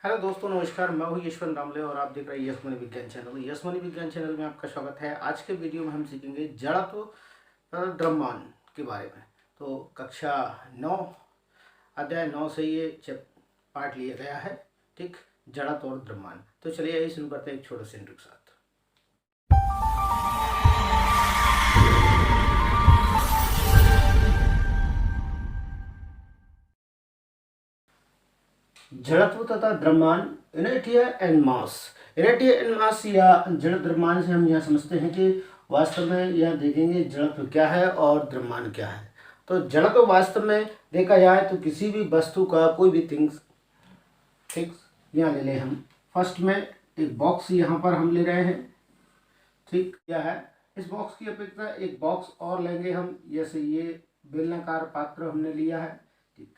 Hello दोस्तों, नमस्कार। मैं हूँ यशवंत रामले और आप देख रहे हैं यस मनी विज्ञान चैनल। यस मनी विज्ञान चैनल में आपका स्वागत है। आज के वीडियो में हम सीखेंगे जड़त्व तथा द्रव्यमान के बारे में। तो कक्षा 9 अध्याय 9 से ये पार्ट लिया गया है, ठीक, जड़त्व और द्रव्यमान। तो चलिए यही शुरू करते हैं एक छोटे से इंट्रो के साथ। जड़त्व तथा द्रव्यमान, inertia and mass. Inertia and mass या जड़ द्रव्यमान से हम यह समझते हैं कि वास्तव में यह देखेंगे जड़त्व क्या है और द्रव्यमान क्या है। तो जड़त्व वास्तव में देखा जाए तो किसी भी वस्तु का कोई भी थिंग्स, ठीक, यहाँ ले लें हम। फर्स्ट में एक बॉक्स यहाँ पर हम ले रहे हैं, ठीक, क्या है। इस बॉक्स की अपेक्षा एक बॉक्स और लेंगे हम, जैसे ये बेलनाकार पात्र हमने लिया है, ठीक।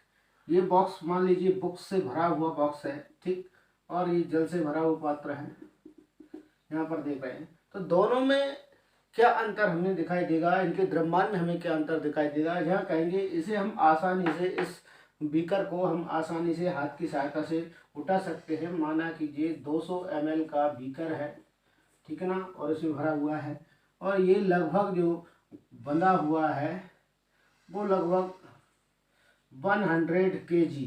ये बॉक्स मान लीजिए बुक से भरा हुआ बॉक्स है, ठीक, और ये जल से भरा हुआ पात्र है, यहाँ पर देख रहे हैं। तो दोनों में क्या अंतर हमें दिखाई देगा, इनके द्रव्यमान में हमें क्या अंतर दिखाई देगा, यहाँ कहेंगे इसे हम आसानी से, इस बीकर को हम आसानी से हाथ की सहायता से उठा सकते हैं। माना कि ये 200 ml का बीकर है, ठीक है ना, और इसमें भरा हुआ है, और ये लगभग जो बंधा हुआ है वो लगभग 100 kg,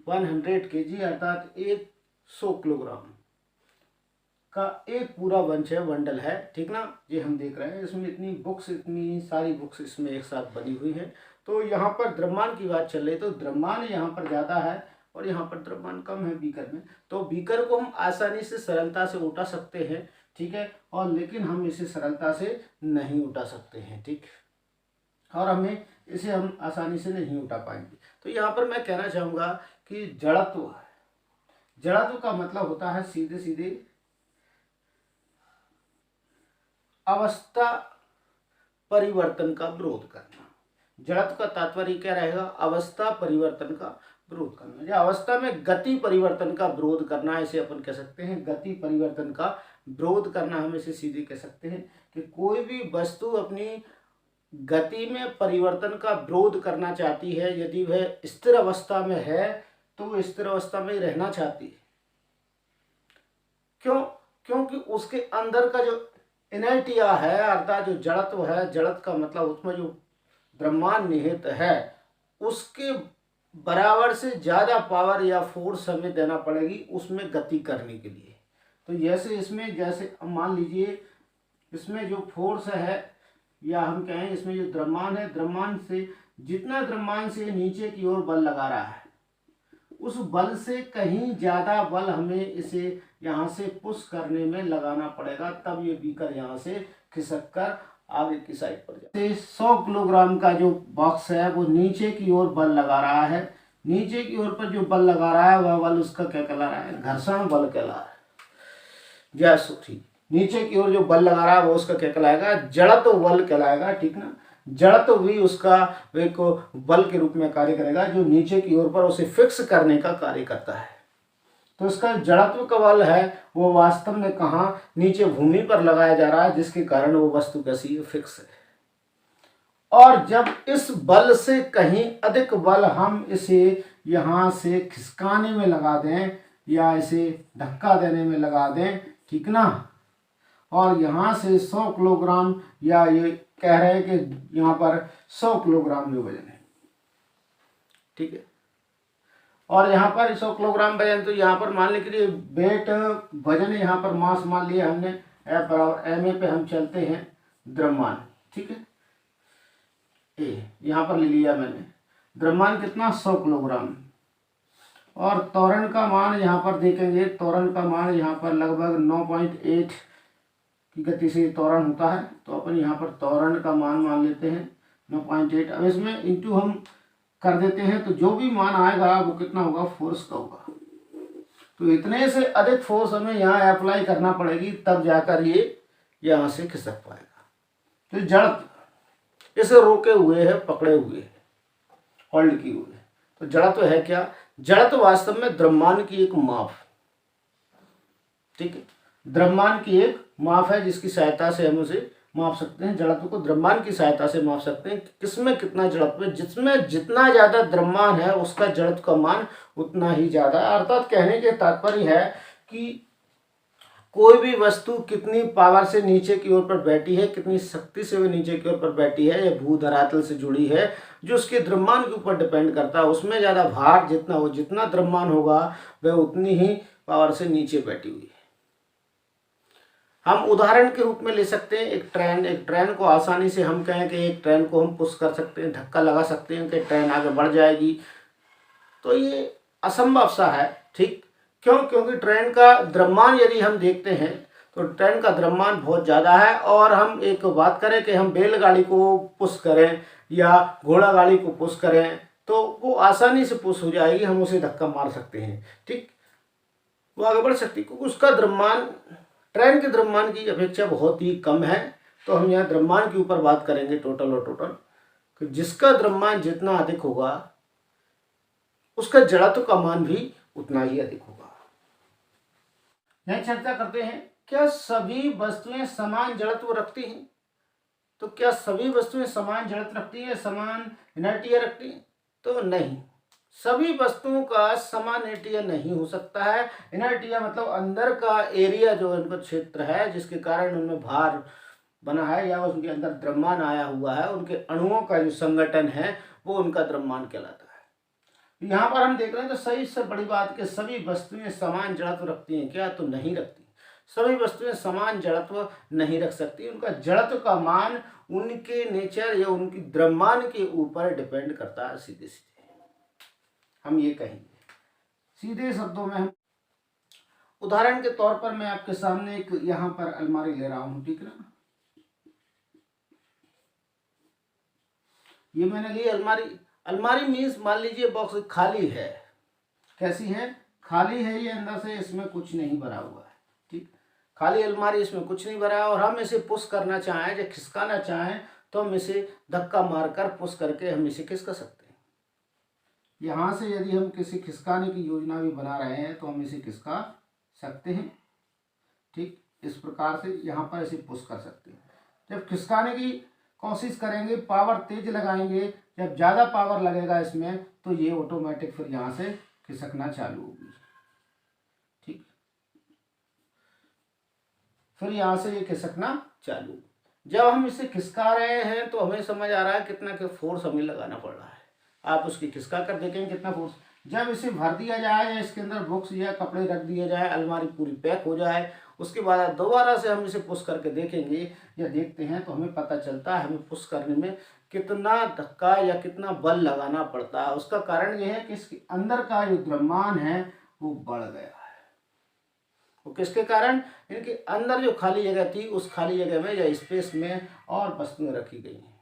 100 kg अर्थात 100 किलोग्राम का एक पूरा बंच है, बंडल है, ठीक ना। ये हम देख रहे हैं, इसमें इतनी बुक्स, इतनी सारी बुक्स इसमें एक साथ बनी हुई हैं। तो यहाँ पर द्रव्यमान की बात चल रही है, तो द्रव्यमान यहाँ पर ज़्यादा है और यहाँ पर द्रव्यमान कम है बीकर में। तो बीकर को हम आसानी से, सरलता से उठा सकते हैं, ठीक है, और लेकिन हम इसे सरलता से नहीं उठा सकते हैं, ठीक, और हमें इसे हम आसानी से नहीं उठा पाएंगे। तो यहाँ पर मैं कहना चाहूँगा कि जड़त्व, जड़त्व का मतलब होता है सीधे सीधे अवस्था परिवर्तन का विरोध करना। जड़त्व का तात्पर्य क्या रहेगा? अवस्था परिवर्तन का विरोध करना, या अवस्था में गति परिवर्तन का विरोध करना, इसे अपन कह सकते हैं। गति परिवर्तन का विरोध करना, हम इसे सीधे कह सकते हैं कि कोई भी वस्तु अपनी गति में परिवर्तन का विरोध करना चाहती है। यदि वह स्थिर अवस्था में है तो वो स्थिर अवस्था में ही रहना चाहती है। क्यों? क्योंकि उसके अंदर का जो इनर्टिया है, अर्थात जो जड़त्व है, जड़त्व का मतलब उसमें जो द्रव्यमान निहित है, उसके बराबर से ज़्यादा पावर या फोर्स हमें देना पड़ेगी उसमें गति करने के लिए। तो जैसे इसमें, जैसे मान लीजिए इसमें जो फोर्स है, या हम कहें इसमें जो द्रव्यमान है, द्रव्यमान से जितना द्रव्यमान से नीचे की ओर बल लगा रहा है, उस बल से कहीं ज़्यादा बल हमें इसे यहाँ से पुश करने में लगाना पड़ेगा, तब ये बीकर यहाँ से खिसक कर आगे की साइड पर जाए। 100 किलोग्राम का जो बॉक्स है वो नीचे की ओर बल लगा रहा है। नीचे की ओर पर जो बल लगा रहा है वह बल उसका क्या कहला रहा है? घर्षण बल कहला रहा है। जैसे नीचे की ओर जो बल लगा रहा है वो उसका क्या कहलाएगा? जड़त्व बल कहलाएगा, ठीक ना। जड़त्व भी उसका एक बल के रूप में कार्य करेगा जो नीचे की ओर पर उसे फिक्स करने का कार्य करता है। तो इसका जड़त्व का बल है वो वास्तव में कहाँ? नीचे भूमि पर लगाया जा रहा है, जिसके कारण वो वस्तु कैसी है? फिक्स है। और जब इस बल से कहीं अधिक बल हम इसे यहाँ से खिसकाने में लगा दें या इसे धक्का देने में लगा दें, ठीक ना, और यहाँ से 100 किलोग्राम, या ये कह रहे हैं कि यहाँ पर 100 किलोग्राम जो वजन है, ठीक है, और यहाँ पर 100 किलोग्राम वजन, तो यहाँ पर मान लें कि वेट वजन, यहाँ पर मास मान लिया हमने, F बराबर ma पे हम चलते हैं, द्रव्यमान, ठीक है, ए यहाँ पर ले लिया मैंने। द्रव्यमान कितना? 100 किलोग्राम। और त्वरण का मान यहाँ पर देखेंगे, त्वरण का मान यहाँ पर लगभग 9.8 की गति से त्वरण होता है। तो अपन यहाँ पर त्वरण का मान लेते हैं 9.8। अब इसमें इंटू हम कर देते हैं, तो जो भी मान आएगा वो कितना होगा? फोर्स का होगा। तो इतने से अधिक फोर्स हमें यहाँ अप्लाई करना पड़ेगी, तब जाकर ये यहाँ से खिसक पाएगा। तो जड़त्व इसे रोके हुए है, पकड़े हुए है, होल्ड किए हुए। तो जड़त्व है क्या? जड़त्व वास्तव में द्रव्यमान की एक माप, ठीक है, द्रव्यमान की एक माप है जिसकी सहायता से हम उसे माप सकते हैं, जड़त्व को द्रव्यमान की सहायता से माप सकते हैं। किसमें कितना जड़त्व है, जिसमें जितना ज़्यादा द्रव्यमान है उसका जड़त्व का मान उतना ही ज़्यादा है। अर्थात कहने के तात्पर्य है कि कोई भी वस्तु कितनी पावर से नीचे की ओर पर बैठी है, कितनी शक्ति से वो नीचे की ओर पर बैठी है, या भू धरातल से जुड़ी है, जो उसके द्रव्यमान के ऊपर डिपेंड करता है। उसमें ज़्यादा भार जितना हो, जितना द्रव्यमान होगा वह उतनी ही पावर से नीचे बैठी हुई है। हम उदाहरण के रूप में ले सकते हैं एक ट्रेन को आसानी से हम कहें कि एक ट्रेन को हम पुश कर सकते हैं, धक्का लगा सकते हैं कि ट्रेन आगे बढ़ जाएगी, तो ये असंभव सा है। ठीक क्यों? क्योंकि ट्रेन का द्रव्यमान यदि हम देखते हैं तो ट्रेन का द्रव्यमान बहुत ज़्यादा है, और हम एक बात करें कि हम बैलगाड़ी को पुश करें या घोड़ा गाड़ी को पुश करें तो वो आसानी से पुश हो जाएगी, हम उसे धक्का मार सकते हैं। ठीक, वो आगे बढ़ सकती है क्योंकि उसका द्रव्यमान ट्रेन के द्रव्यमान की अपेक्षा बहुत ही कम है। तो हम यहाँ द्रव्यमान के ऊपर बात करेंगे टोटल और टोटल, कि जिसका द्रव्यमान जितना अधिक होगा उसका जड़त्व का मान भी उतना ही अधिक होगा। यहाँ चर्चा करते हैं, क्या सभी वस्तुएं समान जड़त्व रखती हैं? तो क्या सभी वस्तुएं समान जड़त्व रखती हैं, समान इनर्टिया रखती हैं? तो नहीं, सभी वस्तुओं का समान इनर्टिया नहीं हो सकता है। इनर्टिया मतलब अंदर का एरिया जो उनका क्षेत्र है जिसके कारण उनमें भार बना है या उनके अंदर द्रव्यमान आया हुआ है, उनके अणुओं का जो संगठन है वो उनका द्रव्यमान कहलाता है। यहाँ पर हम देख रहे हैं तो सही से बड़ी बात कि सभी वस्तुएं समान जड़त्व रखती हैं क्या? तो नहीं रखती। सभी वस्तुएं समान जड़त्व नहीं रख सकती। उनका जड़त्व का मान उनके नेचर या उनकी द्रव्यमान के ऊपर डिपेंड करता है। सीधे सीधे हम ये कहेंगे, सीधे शब्दों में हम उदाहरण के तौर पर मैं आपके सामने एक यहाँ पर अलमारी ले रहा हूँ, ठीक ना। ये मैंने ली अलमारी। अलमारी मीन्स मान लीजिए बॉक्स खाली है। कैसी है? खाली है, ये अंदर से इसमें कुछ नहीं भरा हुआ है। ठीक, खाली अलमारी, इसमें कुछ नहीं भरा है, और हम इसे पुश करना चाहें या खिसकाना चाहें तो हम इसे धक्का मारकर पुश करके हम इसे खिसका सकते हैं। यहाँ से यदि हम किसी खिसकाने की योजना भी बना रहे हैं तो हम इसे खिसका सकते हैं। ठीक, इस प्रकार से यहाँ पर इसे पुश कर सकते हैं। जब खिसकाने की कोशिश करेंगे, पावर तेज लगाएंगे, जब ज़्यादा पावर लगेगा इसमें तो ये ऑटोमेटिक फिर यहाँ से खिसकना चालू होगी। ठीक, फिर यहाँ से ये खिसकना चालू। जब हम इसे खिसका रहे हैं तो हमें समझ आ रहा है कितना के फोर्स हमें लगाना पड़ रहा है। आप उसकी खिसका कर देखेंगे कितना फोर्स। जब इसे भर दिया जाए या इसके अंदर बुक्स या कपड़े रख दिए जाए, अलमारी पूरी पैक हो जाए, उसके बाद दोबारा से हम इसे पुश करके देखेंगे या देखते हैं तो हमें पता चलता है हमें पुश करने में कितना धक्का या कितना बल लगाना पड़ता है। उसका कारण यह है कि इसके अंदर का जो द्रव्यमान है वो बढ़ गया है। वो किसके कारण? इनके अंदर जो खाली जगह थी उस खाली जगह में या स्पेस में और वस्तुएं रखी गई हैं,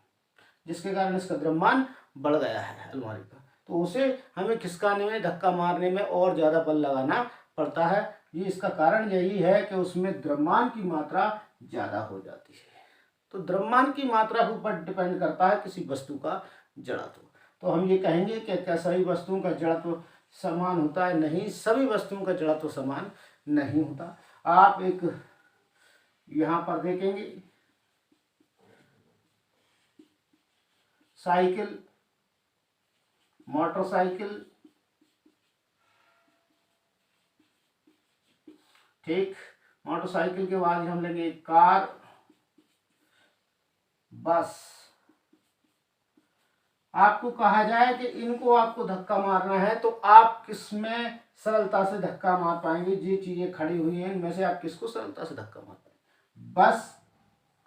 जिसके कारण इसका द्रव्यमान बढ़ गया है अलमारी का। तो उसे हमें खिसकाने में, धक्का मारने में और ज़्यादा बल लगाना पड़ता है। ये इसका कारण यही है कि उसमें द्रव्यमान की मात्रा ज़्यादा हो जाती है। तो द्रव्यमान की मात्रा के ऊपर डिपेंड करता है किसी वस्तु का जड़त्व। तो हम ये कहेंगे कि क्या सभी वस्तुओं का जड़त्व समान होता है? नहीं, सभी वस्तुओं का जड़त्व समान नहीं होता। आप एक यहाँ पर देखेंगे साइकिल, मोटरसाइकिल, ठीक, मोटरसाइकिल के बाद हम लेंगे कार, बस। आपको कहा जाए कि इनको आपको धक्का मारना है तो आप किसमें सरलता से धक्का मार पाएंगे? ये चीजें खड़ी हुई हैं, इनमें से आप किसको सरलता से धक्का मार पाएंगे? बस,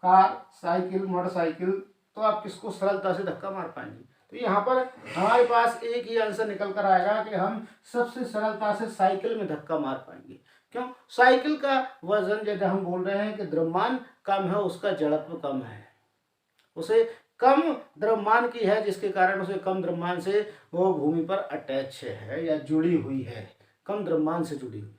कार, साइकिल, मोटरसाइकिल, तो आप किसको सरलता से धक्का मार पाएंगे? तो यहाँ पर हमारे पास एक ही आंसर निकल कर आएगा कि हम सबसे सरलता से साइकिल में धक्का मार पाएंगे। क्यों? साइकिल का वजन, जैसे हम बोल रहे हैं कि द्रव्यमान कम है, उसका जड़त्व कम है, उसे कम द्रव्यमान की है, जिसके कारण उसे कम द्रव्यमान से वो भूमि पर अटैच है या जुड़ी हुई है, कम द्रव्यमान से जुड़ी हुई,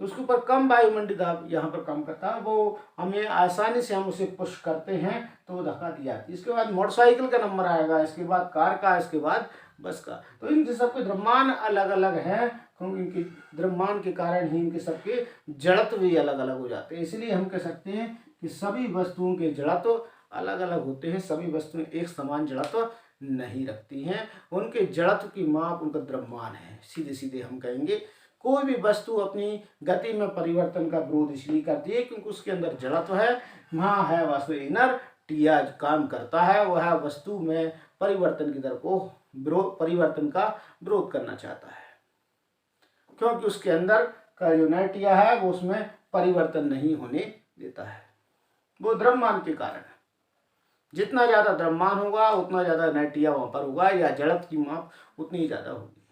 तो उसके ऊपर कम वायुमंडलीय दाब यहाँ पर काम करता है। वो हमें आसानी से हम उसे पुश करते हैं तो वो धक्का दी जाती है। इसके बाद मोटरसाइकिल का नंबर आएगा, इसके बाद कार का, इसके बाद बस का। तो इनके सबके द्रव्यमान अलग अलग हैं, क्योंकि इनके द्रव्यमान के कारण ही इनके सबके जड़त्व भी अलग अलग हो जाते हैं। इसलिए हम कह सकते हैं कि सभी वस्तुओं के जड़त्व अलग अलग होते हैं, सभी वस्तुएं एक समान जड़त्व नहीं रखती हैं। उनके जड़त्व की माप उनका द्रव्यमान है। सीधे सीधे हम कहेंगे कोई भी वस्तु अपनी गति में परिवर्तन का विरोध इसलिए करती है क्योंकि उसके अंदर जड़त्व है, वहाँ है वास्तव इनर्टिया काम करता है, वह वस्तु में परिवर्तन की दर को परिवर्तन का विरोध करना चाहता है, क्योंकि उसके अंदर का जो इनर्टिया है वो उसमें परिवर्तन नहीं होने देता है, वो द्रव्यमान के कारण है। जितना ज़्यादा द्रव्यमान होगा उतना ज़्यादा इनर्टिया वहाँ पर होगा, या जड़त्व की माप उतनी ही ज़्यादा होगी।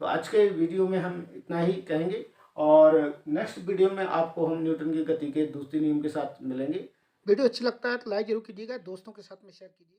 तो आज के वीडियो में हम इतना ही कहेंगे, और नेक्स्ट वीडियो में आपको हम न्यूटन की गति के दूसरे नियम के साथ मिलेंगे। वीडियो अच्छा लगता है तो लाइक जरूर कीजिएगा, दोस्तों के साथ में शेयर कीजिए।